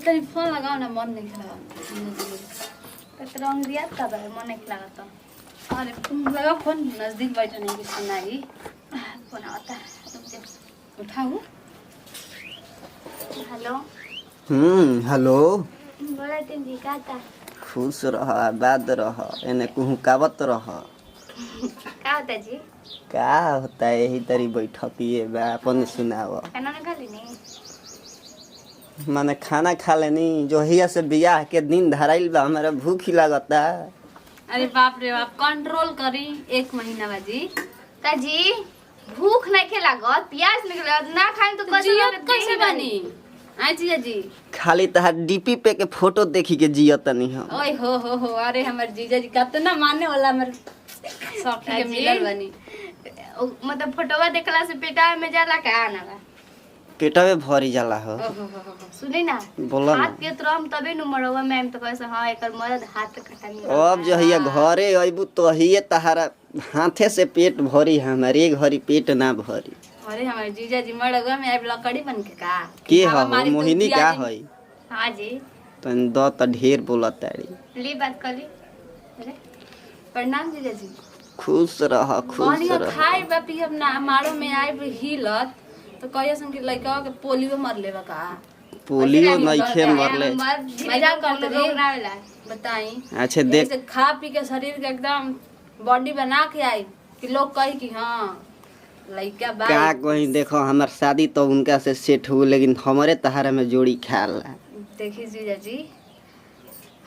तनी फोन लगाओ ना, मन नहीं लगा रंग दिया तब मन नहीं लगा तो। अरे तुम लगाओ फोन, नजदीक बैठा नहीं कि सुनाई। फोन आता उठाऊ। Hello hello. बोला तुम जी का था खुश रह, आबाद रह, एने कुहकावत रह। क्या होता जी? का होता है यही तरी बैठकिए बा, अपन सुनाव। खाना ना खा लेनी? माने खाना खा लेनी, जो हिया से बियाह के दिन धराइल बा, हमारा भूख ही लगता। अरे बाप रे बाप, कंट्रोल करी। 1 महीना बाजी का जी भूख नहीं खे लागत, प्यास नहीं लागत, ना खाए तो कैसे बनी? आई जीजा जी खाली तहार डीपी पे के फोटो देखी के जियत नहीं हम। ओए हो, अरे हमर जीजा जी कितना मानने वाला हमर सौखी के मिलल बनी। मतलब फोटोवा देखला से पेटा में जाला का ना बा? पेटवे भरी जाला हो। सुनी ना, बोला ना। हाथ के तुरम तबे नु मरवा मैम तो कैसे हां एकर मदद हाथ कटा नहीं। अब जो हिया घरे अइबू तो हिये तहारा हाथे से पेट भरी, हमारे घरी पेट ना भरी। अरे हमारे जीजा जी मरवा में आइब लकड़ी बन के का के हो मोहिनी का होई? हां जी तन द त ढेर बोलत ताड़ी। ली बात करी। अरे प्रणाम जीजा जी। खुश रह, खुश बढ़िया रह। खाए बा पियब ना, मारो में आइब हिलत तो कहिया सन कि लइका के पोलियो मर लेबा का। पोलियो नइखे मरले। मजाक करते रोग ना होला। बताई। अच्छा देख, ऐसे खा पी के शरीर के एकदम बॉडी बना के आई कि लोग कही कि हाँ लइका बा। का कहीं देखो हमार शादी तो उनका से सेट हुई, लेकिन हमारे तहारा में जोड़ी ख्याल है। देखी जीजा जी,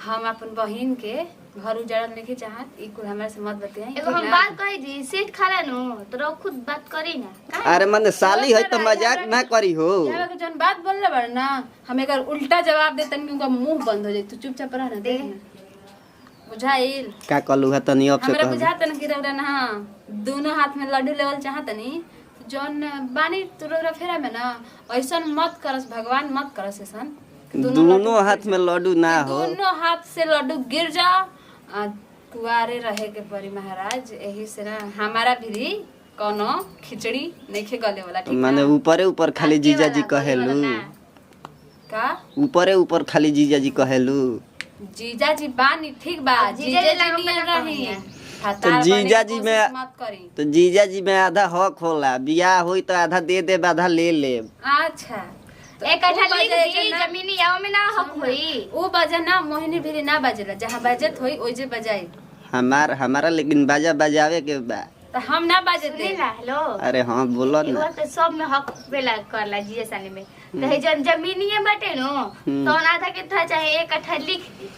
हम अपन बहिन के घर उजाड़ल नहीं चाहत, ई कुल हमरा से मत बताई। एगो हम बात कही जी, सेट खाला नु तो रो खुद बात करी ना। अरे मन साली है तो मजाक ना करी हो। यार के जन बात बोलले बड़ ना, हम एकर उल्टा जवाब देतन कि उनका मुंह बंद हो जाई। तू चुपचाप रह ना, देख ना। बुझाइल का कलू है तनी अब से हमरा कह। बुझातन कि रौरा ना दोनों हाथ में लड्डू लेवल चाहतनी जौन बानी तू रौरा फेरा में ना ऐसन मत करस, भगवान मत करस ऐसन। दोनों हाथ में लड्डू ना हो। दोनों हाथ से लड्डू गिर जा। कुआरे रहे के परी महाराज, यही से ना हमारा भी कोनो खिचड़ी नहीं खे गले वाला। ठीक माने ऊपरे ऊपर खाली जीजा जी कहेलू का? ऊपरे ऊपर खाली जीजा जी कहेलू। जीजा जी बानी ठीक बा, जीजा जी नियर रही तो जीजा जी में मत करी। तो जीजा जी में आधा हक होला, बियाह होई तो आधा दे दे, आधा ले ले। अच्छा एक कट्ठा लिख दी जमीनी याव में ना हक होई। वो बजा ना मोहिनी भी ना बजेला, जहाँ बजत होई ओजे बजाई। हमारा लेकिन बाजा बजावे के बा। तो हम ना बजते। हेलो अरे हाँ बोलो ना। वो तो सब में हक पेला करला जीए साले में। तो हे जन जमीनिए बाटे नो तो आधा के था चाहे एक कट्ठा लिख दी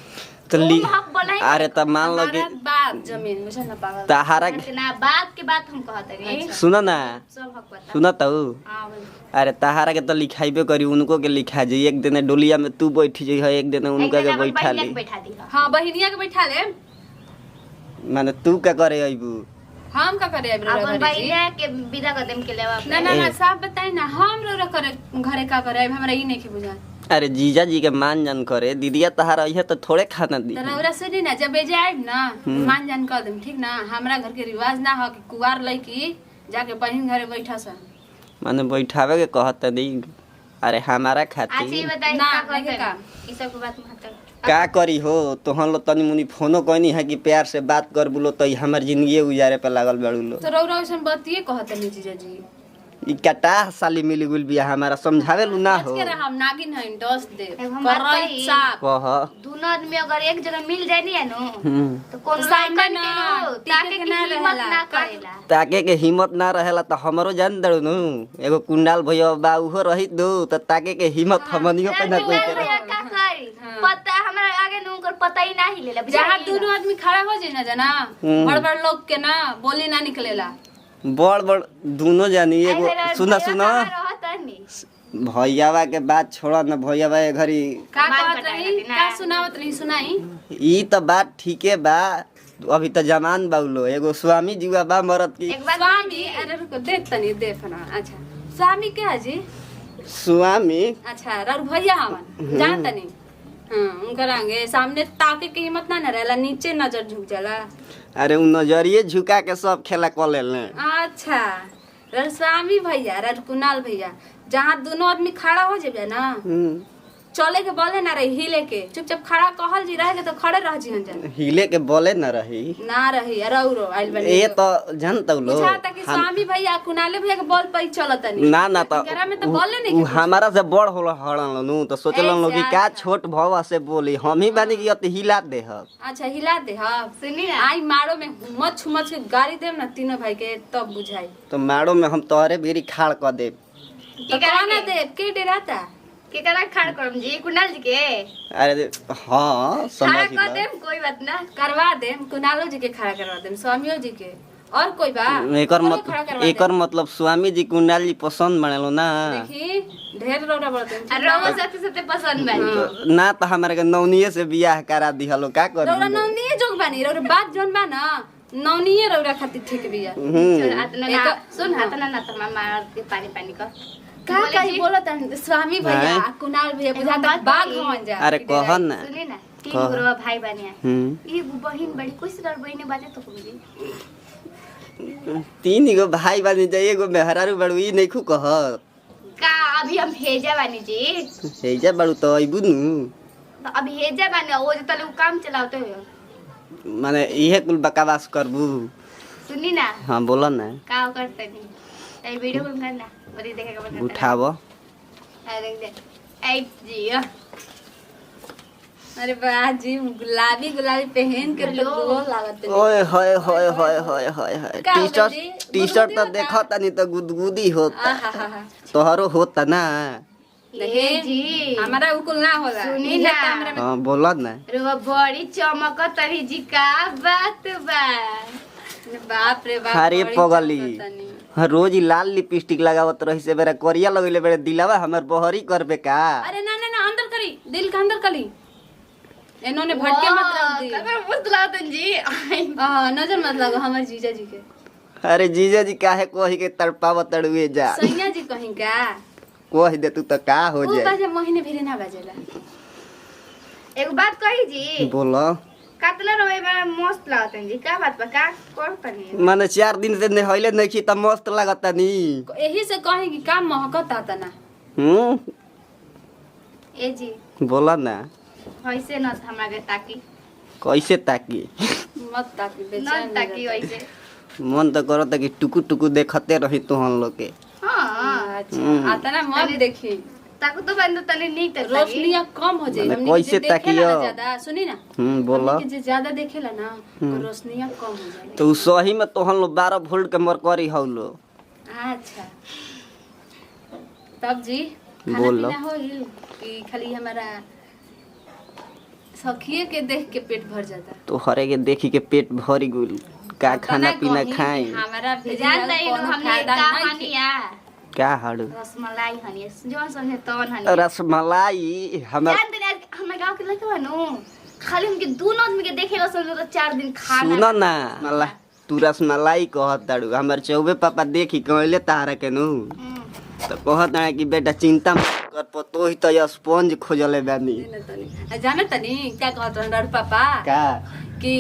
तो हक बोला ही। अरे तब मान लो कि हमारा बाप जमीन मुझे ना पागल तहारा ना बात के बात हम कहत रही सुनो ना, सब हक बता। सुनो तो हां बोल। अरे तहारा के तो लिखाइबे करी, उनको के लिखा जाई। एक दिन डोलिया में तू बैठी जाई है, एक दिन उनका के बैठा ले। बैठा दी हाँ बहिनिया के बैठा ले। माने तू का करे अइबू? हम का करे अपन बहिनिया के विदा कर देम के लेवा। ना साफ बताई ना, हम रो करे घरे का करे हमरा ई नहीं के बुझा। अरे जीजा जी के मान जान करे, दीदिया तहारा है तो थोड़े खाना दी। तोरा सुनी ना, जब बेजे आइब ना मान जान कर देम ठीक ना। हमरा घर के रिवाज ना हो कि कुवार लइकी जाके बहिन घरे बैठा सा। माने बैठावे के कहत नहीं। अरे हमारा अच्छा ये खातिर बताई ना, का नहीं करते का। ई सब के बात मत कर। का करी हो। तो हम लोग तनी मुनी फोनो कहनी है कि प्यार से बात कर बोलो तो हमार जिंदगी गुजारे पे लागल बड़ू लो। तो रौरा ऐसन बतिए कहत नहीं जीजा जी। ई कटा साली मिली गुल बिया हमारा समझावे लू ना हो। आज के हम नागिन है डस दे एगो हम बात करई कही। साफ। कह दोनों आदमी अगर एक जगह मिल जाए नहीं है नो तो कौन तो लाइन सामने ना ना, ताके टिके की के ना हिम्मत रहेला। ना करेला। ताके के हिम्मत ना रहेला तो हमरो जान दड़ू नु। एगो कुंडाल भैया बा उहो रही दो तो ताके के हिम्मत हमनियो पे ना कोई करे। भैया का करी पता हमरा आगे नु कर पता ही नहीं लेला। जहाँ दोनों आदमी खड़ा हो जाए ना जना, बड़ बड़ लोग के ना बोली ना निकलेला। बड़ बड़ दोनों जानी। एगो सुना सुना भैयावा के बात छोड़ा ना, भैयावा ए घरी का कहत रही, का सुनावत रही सुनाई। ई तो बात ठीके बा, अभी तो जमान बाउलो। एगो स्वामी जीवा बा मरद की। स्वामी अरे रुको दे तनी दे फना। अच्छा स्वामी के है जी? स्वामी अच्छा राउर भैया हमन जान तनी। हां उनकर आगे सामने ताके के हिम्मत ना रहेला, नीचे नजर झुक जाला। अरे उ नजरिए झुका के सब खेला कर लेले। अच्छा राउर स्वामी भैया राउर कुणाल भैया, जहाँ दोनों आदमी खड़ा हो जाबे ना चले के बोले ना रही हिले के चुपचाप खड़ा कहल जी रहे के तो खड़े रह जी हन हिले के बोले न रही ना रही रौरो आइल बनी ए तो जानत लो बुझाता कि स्वामी भैया कुनाले भैया के बोल पई चलत नहीं ना ना तो एकरा में तो बोले नहीं उ हमारा से बड़ होला हड़न नु तो सोचलन लोग कि का छोट भवा से बोली हम ही बानी कि अति हिला दे ह अच्छा हिला दे हां सुनी ना आई मारो में मत छुमत के गाड़ी देम ना तीनों भाई के तब बुझाई तो मारो में हम तोहरे बेरी खाड़ क दे तो कहना दे के डराता के करा खड़ करम जी कुणाल जी के अरे हां खड़ा समझ कर लो देम कोई बात ना करवा देम कुनालो जी के खड़ा करवा देम स्वामियों जी के और कोई बा एकर मतलब स्वामी जी कुंडाल जी पसंद बनेलो ना देखी ढेर रौरा बड़ते और रोवा साथे साथे पसंद बानी ना तो हमारे के नौनिये से बियाह करा दिहलो का रौरा करी नौनिये जोग बानी रौरा बात जोन बा ना नौनिये रौरा खातिर ठीक बिया चल आतना ना सुन आतना ना तो मार के पानी पानी कर का कही बोलत स्वामी भैया हैं? कुनाल भैया बुझाता बात बाघ कही। होन जा अरे कहन ना सुनी ना तीन गुरु भाई बानी हम्म ये बहिन बड़ी कुछ डर बहिने बाजे तो कुम जी तीन गो भाई बानी जाइए एगो मेहरारू बड़ू ई नहीं खू कह का अभी हम भेजा बानी जी हेजा बड़ू तो अइबू नु तो अभी भेजा बानी वो जो तले वो काम चलाते हो माने इहे कुल बकवास करबू सुनी ना हां बोलो ना का करते नहीं ए वीडियो कॉल करना बड़ी देखेगा बता उठावो अरे दे आई जी अरे वाह जी गुलाबी गुलाबी पहन के तो गोल लागत है ओए होए होए होए होए होए होए का होता टी-शर्ट जी? टी-शर्ट गुदगुदी तो होता? देखो तनी तो गुदगुदी होता आहा तोहरो होता ना देखिए जी हमारा उकुल ना होला सुनी ई ना। लगता हमरा में हां बोलो ना रो बड़ी चमक तरी जी का बात बा बाप रे बाप अरे बड़ी पगली चमकतनी। हाँ, रोज ही लाल लिपस्टिक लगावत रही से बेरा कोरिया लगले बेरे दिलावा हमर बहरी करबे का अरे ना ना ना अंदर करी दिल के अंदर करी इन्होंने भटके मत रख दी कबर मस्त लागतन जी नजर मत लगो हमर जीजा जी के अरे जीजा जी काहे कोही के तड़पाव तड़ुए जा सैया जी कहीं का कोही दे तू तो का हो ऊ जाए बाजे महीने फिरे ना बाजेला एगो बात कही जी बोलो कतना रोए में मस्त लागतन जी का बात बा का कर तनी माने 4 दिन से नहइले नहीं खी त मस्त लागता नी यही से कहीं कि काम महकत आता ना ए जी बोला ना ऐसे न हमरा के ताकी कैसे ताकी मत ताकि न बेचैन ताकी वैसे मन तो करता कि टुकु टुकु देखते रही तो हम लोग के हां अच्छा आता ना मत देखी ताकू तो बंद तने नीक त रोशनिया कम हो जाए माने हमनी कैसे के देखेला ताकियो? ना ज्यादा सुनी ना बोला हमनी के जे ज्यादा देखेला ना तो रोशनिया कम हो जाए तो उ सही में तो हम लोग 12 वोल्ट के मरकरी हौलो अच्छा तब जी खाना बोलो। पीना होइल कि खाली हमारा सखिए के देख के पेट भर जाता तो हरे के देखी के पेट भरी गुल का खाना पीना खाई हमारा भी जान नहीं कोनो हमने फायदा का नहीं हनिया क्या हाड़ू रसमलाई हनिया जोन संगे तवन हनिया रसमलाई हमर जान दिन हमरा गांव के लड़का बानू खाली हमके दोनों आदमी के देखेला सन तो 4 दिन खाना सुनो ना मला तू रसमलाई कहत ताड़ू हमर चौबे पापा देखी कहले तारा के नु तो कहत ना कि बेटा चिंता मत कर पतो ही तो स्पंज खोजले बानी जाने तनी क्या कहत रहन पापा का कि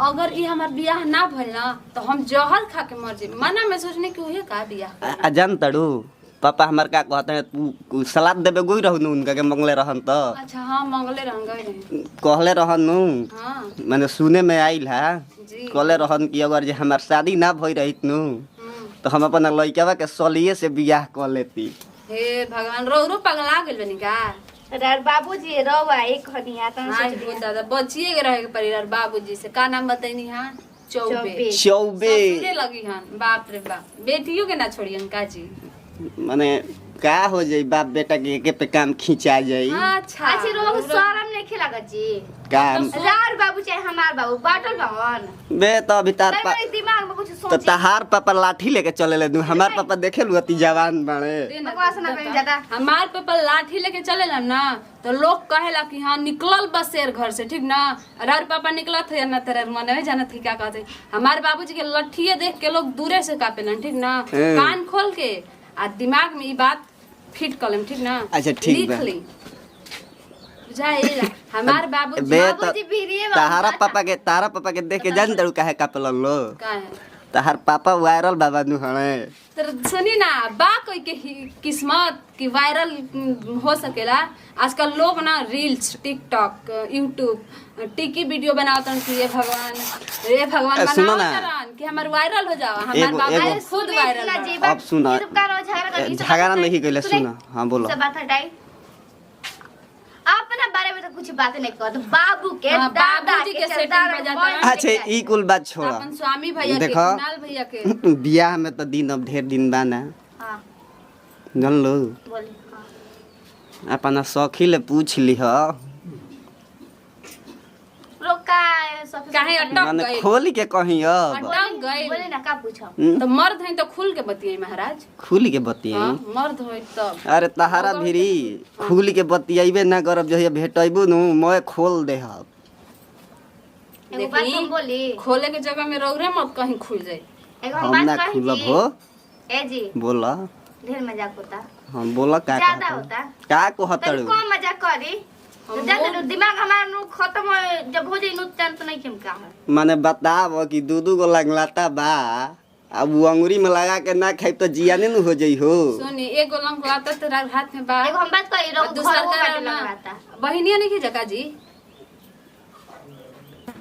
अगर ई हमार बियाह ना भइल ना तो हम जहर खा के मर जाई मना में सोचने कि उहे का बियाह आ जान ताड़ू पापा हमर का कहत है तू सलाद देबे गोई रहू नु उनका के मंगले रहन तो अच्छा हाँ मंगले रह गए कहले रहन नु हाँ माने सुने में आइल है जी कहले रहन कि अगर जे हमार शादी ना भई रहित नु तो हम अपन लइकावा के सलिए से बियाह कर लेती हे भगवान रो पगला गेल बनी का रार बाबूजी रवा एक हनिया त हाँ हो दादा बचिए के रहे के परिवार बाबूजी से का नाम बताइनी हाँ चौबे चौबे ससुरे लगी हन बाप रे बाप बेटियों के ना छोड़ियन का जी माने का हो जाई बाप बेटा के एके पे काम खिंचा जाई अच्छा अच्छी रोग शरम नहीं खेला जी का रार बाबू चाहे हमार बाबू बाटल भवन बे तो अभी तार तब मेरे दिमाग में कुछ तो सोच तहार पापा लाठी लेके चले ले दू हमार पापा देखे लू अति जवान बाड़े बकवास ना करी ज्यादा हमार पापा लाठी लेके चलेला ना तो लोग कहेला कि हाँ निकलल बस शेर घर से ठीक ना अरे पापा निकला थे ना तेरे मन में जाना थी क्या कहते हमारे बाबूजी के लठिए देख के लोग दूरे से कापेलन ठीक ना कान खोल के आ दिमाग में ये बात फिट कर लेम ठीक ना अच्छा, ठीक बा। लिख ली बुझाइला हमार बाबूजी बे तो बाबूजी पीरिए तारा पापा के देख के जान दड़ू काहे कापेलन लो का है तहार पापा वायरल बाबा नु हणे तो सुनी ना बा कोई के किस्मत की वायरल हो सकेला। आजकल लोग ना रील्स टिकटॉक यूट्यूब टिकी वीडियो बनावतन कि ये भगवान सुनो ना। बनावतन कि हमार वायरल हो जाओ। हमार एगो- बाबा एगो- खुद वायरल बा। अब सुना झगड़ा नहीं कइले सुना हां बोलो सब बात हटाई अपना बारे में तो कुछ बात नहीं कर बाबू के हाँ, दादा बाबूजी के सेटिंग चरदार पे जाता बॉय है। अच्छा ई कुल बात छोड़ा अपन स्वामी भैया के देखो। कुणाल भैया के बियाह में तो दिन अब ढेर दिन बाना हां जान लो बोली हां अपना सखी ले पूछ लिह रोका सब काहे अटक माने गई खोल के कहीं अब अटक गई बोले ना का पूछो तो मर्द हैं तो खुल के बतियाई महाराज। खुल के बतियाई हाँ, मर्द हो तब अरे तहारा भिरी खुल के बतियाइबे ना करब जहिया भेटैबू नु मैं खोल देहब एगो बात हम बोली खोले के जगह में रौरे मत कहीं खुल जाए। एगो हम हम ना बात खुलब कही हो ए जी बोला ढेर मजाक होता हम बोला का ज्यादा कहता होता का तनी कहतड़ू कम मजाक करी तो ज्यादा दिमाग हमारा नु खत्म हो जब हो जाई नु तो नहीं केम का है माने बताव कि दू गो लगलाता बा अब वो अंगुरी में लगा के ना खाई तो जियाने न हो जाई हो सुनी एगो लंग लाता तेरा हाथ में बा एगो हम बात कही और रहो दूसरा दूसरा का का ना लगाता बहिनिया नहीं की जगह जी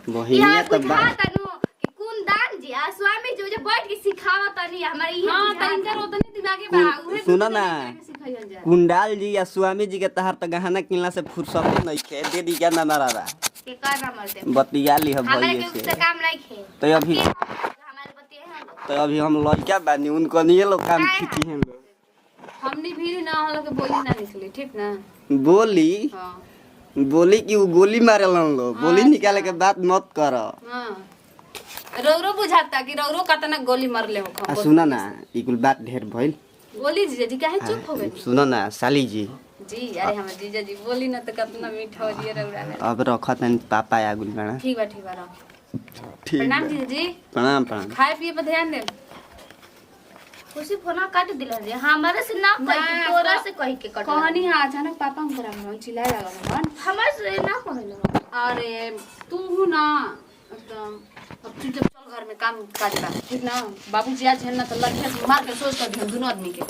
बहिनिया यहाँ तो कुछ बा हाँ तनु कि कुन दान जी आ स्वामी जी जो बैठ के सिखावा तनी हमारे ये हां तो इनकर उतनी दिमागी बा उहे सुनो ना सिखाइल जा। कुंडाल जी या स्वामी जी के तहार तो गहना किनला से फुर्सत नहीं खे दे दी क्या ना नारा के करना मरते बतिया ली हम हमारे भइए के से उससे काम नहीं खे तो अभी हमारे पति है तो अभी हम लड़का बानी उनको नहीं लोग काम खींची हैं हमनी भी ना हम लोग बोली ना निकली ठीक ना। बोली हां बोली कि वो गोली मारे लो गोली निकाले के बात मत कर हां रौरो बुझाता कि रौरो कतना गोली मार ले हो सुना ना ई कुल बात ढेर भइल बोली जीजा जी काहे चुप हो गई सुनो ना साली जी जी। अरे हमर जीजा जी बोली ना तो कितना मीठा हो जिए रौरा में। अब रखत नहीं पापा आ गुल बना ठीक बा रख। ठीक प्रणाम बा। जीजा जी। प्रणाम प्रणाम खाए पिए पर ध्यान दे। खुशी फोन काट दिला रे हमारे से ना कही तोरा से कही के कट कहानी हाँ अचानक पापा हम करा मन चिल्लाए लगा मन। हमारे से ना कहलो अरे तू ना एकदम अब तू जब चल घर में काम काज बा ठीक ना। बाबूजी आज है ना तो लड़के से मार के सोच कर दिहन दोनों आदमी के।